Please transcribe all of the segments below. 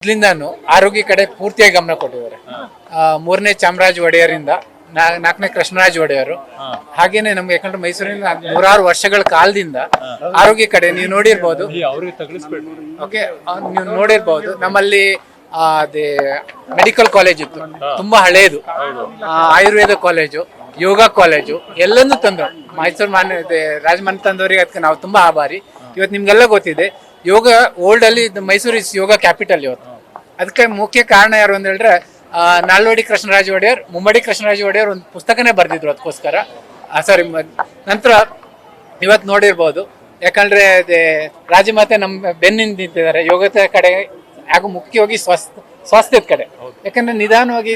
ಮೊದಲಿಂದಾನು ಆರೋಗ್ಯ ಕಡೆ ಪೂರ್ತಿಯಾಗಿ ಗಮನ ಕೊಟ್ಟಿದ್ದಾರೆ. ಮೂರನೇ ಚಾಮರಾಜ ಒಡೆಯರಿಂದ ನಾಲ್ಕನೇ ಕೃಷ್ಣರಾಜ ಒಡೆಯರು, ಹಾಗೇನೆ ನಮ್ಗೆ ಯಾಕಂದ್ರೆ ಮೈಸೂರಿನ ನೂರಾರು ವರ್ಷಗಳ ಕಾಲದಿಂದ ಆರೋಗ್ಯ ಕಡೆ ನೀವು ನೋಡಿರ್ಬೋದು. ಓಕೆ, ನೀವು ನೋಡಿರ್ಬೋದು ನಮ್ಮಲ್ಲಿ ಅದೇ ಮೆಡಿಕಲ್ ಕಾಲೇಜ್ ಇತ್ತು, ತುಂಬಾ ಹಳೇದು. ಆಯುರ್ವೇದ ಕಾಲೇಜು, ಯೋಗ ಕಾಲೇಜು ಎಲ್ಲನೂ ತಂದ್ರು ಮೈಸೂರು ರಾಜಮನ್ ತಂದವರಿಗೆ. ಅದಕ್ಕೆ ನಾವು ತುಂಬಾ ಆಭಾರಿ. ಇವತ್ತು ನಿಮ್ಗೆಲ್ಲ ಗೊತ್ತಿದೆ, ಯೋಗ ಓಲ್ಡ್ ಅಲ್ಲಿ ಮೈಸೂರು ಇಸ್ ಯೋಗ ಕ್ಯಾಪಿಟಲ್ ಇವತ್ತು. ಅದಕ್ಕೆ ಮುಖ್ಯ ಕಾರಣ ಯಾರು ಅಂತ ಹೇಳಿದ್ರೆ ನಾಲ್ವಡಿ ಕೃಷ್ಣರಾಜ ಒಡೆಯರ್, ಮುಮ್ಮಡಿ ಕೃಷ್ಣರಾಜ ಒಡೆಯರ್ ಒಂದು ಪುಸ್ತಕನೇ ಬರೆದಿದ್ರು ಅದಕ್ಕೋಸ್ಕರ. ಸಾರಿ, ನಂತರ ಇವತ್ತು ನೋಡಿರ್ಬೋದು, ಯಾಕಂದ್ರೆ ರಾಜಮಾತೆ ನಮ್ಮ ಬೆನ್ನಿಂದ ನಿಂತಿದ್ದಾರೆ ಯೋಗದ ಕಡೆ, ಹಾಗೂ ಮುಖ್ಯವಾಗಿ ಸ್ವಾಸ್ಥ್ಯದ ಕಡೆ. ಯಾಕಂದ್ರೆ ನಿಧಾನವಾಗಿ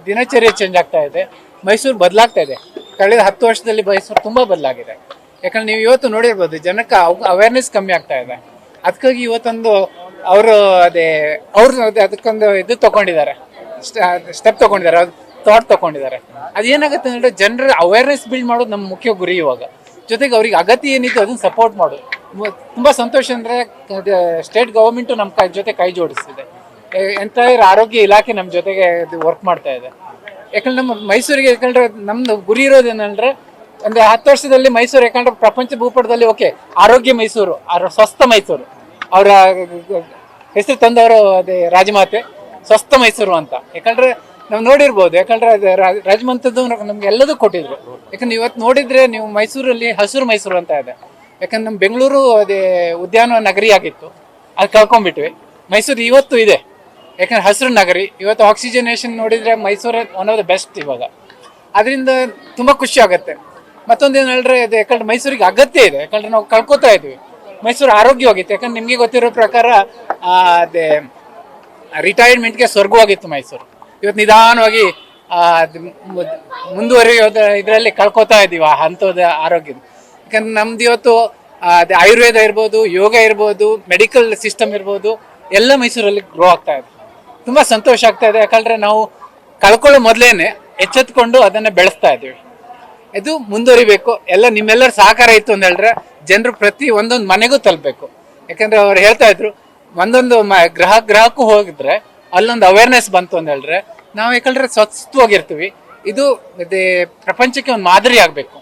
ದಿನಚರ್ಯ ಚೇಂಜ್ ಆಗ್ತಾ ಇದೆ, ಮೈಸೂರು ಬದಲಾಗ್ತಾ ಇದೆ. ಕಳೆದ 10 ವರ್ಷದಲ್ಲಿ ಮೈಸೂರು ತುಂಬಾ ಬದಲಾಗಿದೆ. ಯಾಕಂದ್ರೆ ನೀವು ಇವತ್ತು ನೋಡಿರ್ಬೋದು, ಜನಕ್ಕೆ ಅವೇರ್ನೆಸ್ ಕಮ್ಮಿ ಆಗ್ತಾ ಇದೆ. ಅದಕ್ಕಾಗಿ ಇವತ್ತೊಂದು ಅವರು ಅದಕ್ಕೊಂದು ಇದು ತಗೊಂಡಿದ್ದಾರೆ, ಸ್ಟೆಪ್ ತಗೊಂಡಿದ್ದಾರೆ, ಥಾಟ್ ತಗೊಂಡಿದ್ದಾರೆ. ಅದೇನಾಗುತ್ತೆ ಅಂದ್ರೆ ಜನರ ಅವೇರ್ನೆಸ್ ಬಿಲ್ಡ್ ಮಾಡೋದು ನಮ್ಮ ಮುಖ್ಯ ಗುರಿ ಇವಾಗ. ಜೊತೆಗೆ ಅವ್ರಿಗೆ ಅಗತ್ಯ ಏನಿತ್ತು ಅದನ್ನ ಸಪೋರ್ಟ್ ಮಾಡೋದು. ತುಂಬಾ ಸಂತೋಷ ಅಂದ್ರೆ ಸ್ಟೇಟ್ ಗವರ್ಮೆಂಟ್ ನಮ್ಮ ಜೊತೆ ಕೈ ಜೋಡಿಸ್ತಿದೆ. ಎಂಟೈರ್ ಆರೋಗ್ಯ ಇಲಾಖೆ ನಮ್ಮ ಜೊತೆಗೆ ವರ್ಕ್ ಮಾಡ್ತಾ ಇದೆ. ಯಾಕಂದ್ರೆ ನಮ್ಮ ಮೈಸೂರಿಗೆ, ಯಾಕಂದ್ರೆ ನಮ್ದು ಗುರಿ ಇರೋದೇನಂದ್ರೆ ಒಂದು 10 ವರ್ಷದಲ್ಲಿ ಮೈಸೂರು, ಯಾಕಂದ್ರೆ ಪ್ರಪಂಚ ಭೂಪಟದಲ್ಲಿ ಓಕೆ ಆರೋಗ್ಯ ಮೈಸೂರು, ಸ್ವಸ್ಥ ಮೈಸೂರು, ಅವರ ಹೆಸರು ತಂದವರು ಅದೇ ರಾಜಮಾತೆ ಸ್ವಸ್ಥ ಮೈಸೂರು ಅಂತ. ಯಾಕಂದ್ರೆ ನಾವು ನೋಡಿರ್ಬೋದು, ಯಾಕಂದ್ರೆ ರಾಜಮಂತದ್ದು ನಮ್ಗೆ ಎಲ್ಲದೂ ಕೊಟ್ಟಿದ್ರು. ಯಾಕಂದ್ರೆ ಇವತ್ತು ನೋಡಿದ್ರೆ ನೀವು ಮೈಸೂರಲ್ಲಿ ಹಸಿರು ಮೈಸೂರು ಅಂತ ಇದೆ. ಯಾಕಂದ್ರೆ ನಮ್ಮ ಬೆಂಗಳೂರು ಅದೇ ಉದ್ಯಾನ ನಗರಿ ಆಗಿತ್ತು, ಅದು ಕಳ್ಕೊಂಡ್ಬಿಟ್ವಿ. ಮೈಸೂರು ಇವತ್ತು ಇದೆ, ಯಾಕಂದ್ರೆ ಹಸಿರು ನಗರಿ. ಇವತ್ತು ಆಕ್ಸಿಜನೇಷನ್ ನೋಡಿದ್ರೆ ಮೈಸೂರೇ ಒನ್ ಆಫ್ ದ ಬೆಸ್ಟ್ ಇವಾಗ. ಅದರಿಂದ ತುಂಬಾ ಖುಷಿ ಆಗುತ್ತೆ. ಮತ್ತೊಂದೇನು ಹೇಳಿದ್ರೆ ಅದು, ಯಾಕಂದ್ರೆ ಮೈಸೂರಿಗೆ ಅಗತ್ಯ ಇದೆ, ಯಾಕಂದ್ರೆ ನಾವು ಕಳ್ಕೊತಾ ಇದ್ವಿ. ಮೈಸೂರು ಆರೋಗ್ಯವಾಗಿತ್ತು, ಯಾಕಂದ್ರೆ ನಿಮಗೆ ಗೊತ್ತಿರೋ ಪ್ರಕಾರ ಅದೇ ರಿಟೈರ್ಮೆಂಟ್ಗೆ ಸ್ವರ್ಗವಾಗಿತ್ತು ಮೈಸೂರು. ಇವತ್ತು ನಿಧಾನವಾಗಿ ಮುಂದುವರಿಯೋದ ಇದರಲ್ಲಿ ಕಳ್ಕೊತಾ ಇದೀವಿ ಆ ಹಂತದ ಆರೋಗ್ಯದ. ಯಾಕಂದ್ರೆ ನಮ್ದು ಇವತ್ತು ಆಯುರ್ವೇದ ಇರ್ಬೋದು, ಯೋಗ ಇರ್ಬೋದು, ಮೆಡಿಕಲ್ ಸಿಸ್ಟಮ್ ಇರ್ಬೋದು, ಎಲ್ಲ ಮೈಸೂರಲ್ಲಿ ಗ್ರೋ ಆಗ್ತಾ ಇದೆ. ತುಂಬಾ ಸಂತೋಷ ಆಗ್ತಾ ಇದೆ. ಯಾಕಂದ್ರೆ ನಾವು ಕಳ್ಕೊಳ್ಳೋ ಮೊದಲೇನೆ ಎಚ್ಚೆತ್ಕೊಂಡು ಅದನ್ನ ಬೆಳೆಸ್ತಾ ಇದ್ದೀವಿ. ಇದು ಮುಂದುವರಿಬೇಕು. ಎಲ್ಲ ನಿಮ್ಮೆಲ್ಲರ ಸಹಕಾರ ಇತ್ತು ಅಂತ ಹೇಳಿದ್ರೆ ಜನರು ಪ್ರತಿ ಒಂದೊಂದು ಮನೆಗೂ ತಲುಪಬೇಕು. ಯಾಕಂದ್ರೆ ಅವ್ರು ಹೇಳ್ತಾ ಇದ್ರು, ಒಂದೊಂದು ಗ್ರಹಕ್ಕೂ ಹೋಗಿದ್ರೆ ಅಲ್ಲೊಂದು ಅವೇರ್ನೆಸ್ ಬಂತು ಅಂತ ಹೇಳಿದ್ರೆ ನಾವು, ಯಾಕಂದ್ರೆ ಸ್ವಸ್ಥವಾಗಿರ್ತೀವಿ. ಇದು ಪ್ರಪಂಚಕ್ಕೆ ಒಂದು ಮಾದರಿ ಆಗ್ಬೇಕು,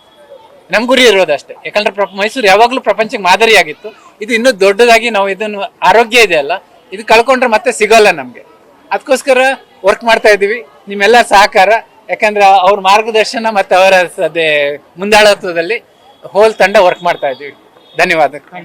ನಮ್ ಗುರಿ ಇರೋದಷ್ಟೇ. ಯಾಕಂದ್ರೆ ಮೈಸೂರು ಯಾವಾಗ್ಲೂ ಪ್ರಪಂಚಕ್ಕೆ ಮಾದರಿ ಆಗಿತ್ತು. ಇದು ಇನ್ನೂ ದೊಡ್ಡದಾಗಿ ನಾವು ಇದನ್ನು ಆರೋಗ್ಯ ಇದೆಯಲ್ಲ, ಇದು ಕಳ್ಕೊಂಡ್ರೆ ಮತ್ತೆ ಸಿಗಲ್ಲ ನಮ್ಗೆ. ಅದಕ್ಕೋಸ್ಕರ ವರ್ಕ್ ಮಾಡ್ತಾ ಇದೀವಿ, ನಿಮ್ಮೆಲ್ಲ ಸಹಕಾರ. ಯಾಕಂದ್ರೆ ಅವ್ರ ಮಾರ್ಗದರ್ಶನ ಮತ್ತೆ ಅವರ ಮುಂದಾಳತ್ವದಲ್ಲಿ ಹೋಲ್ ತಂಡ ವರ್ಕ್ ಮಾಡ್ತಾ ಇದೀವಿ. ಧನ್ಯವಾದ.